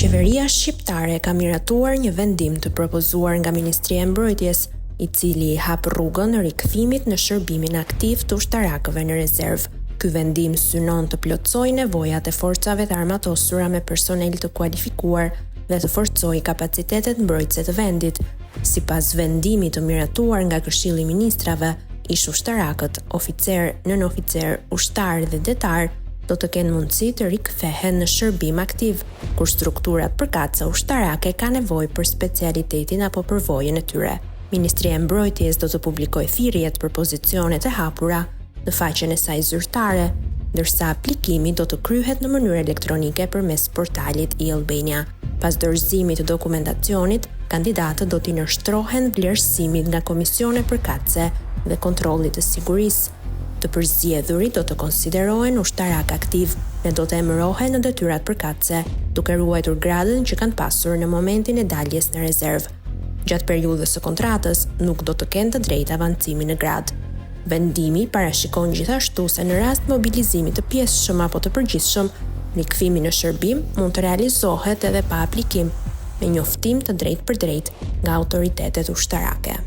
Qeveria shqiptare ka miratuar një vendim të propozuar nga Ministria e Mbrojtjes, i cili hap rrugën rikthimit në shërbimin aktiv të ushtarakëve në rezervë. Ky vendim synon të plotësojë nevojat e forcave të armatosura me personel të kualifikuar dhe të forcojë kapacitetet mbrojtëse të vendit. Sipas vendimit të miratuar nga Këshilli i Ministrave, ish ushtarakët, oficer, nënoficer, ushtar dhe detar do të kenë mundësi të rikthehen në shërbim aktiv, kur strukturat përkatëse ushtarake ka nevojë për specialitetin apo përvojën e tyre. Ministria e Mbrojtjes do të publikojë thirrjet për pozicionet e hapura në faqen e saj zyrtare, ndërsa aplikimi do të kryhet në mënyrë elektronike përmes portalit e-Albania. Pas dorëzimit të dokumentacionit, kandidatët do t'i nërshtrohen vlerësimit nga komisione përkatëse dhe kontrollit të sigurisë. Të përzgjedhurit do të konsiderohen ushtarak aktiv dhe do të emërohen në detyrat përkatëse, duke ruajtur gradën që kanë pasur në momentin e daljes në rezervë. Gjatë periudhës së kontratës nuk do të kenë të drejtë avancimi në gradë. Vendimi parashikon gjithashtu se në rast mobilizimit të pjesëshëm apo të përgjithshëm, rikthimi në shërbim mund të realizohet edhe pa aplikim, me njoftim të drejtë për drejtë nga autoritetet ushtarake.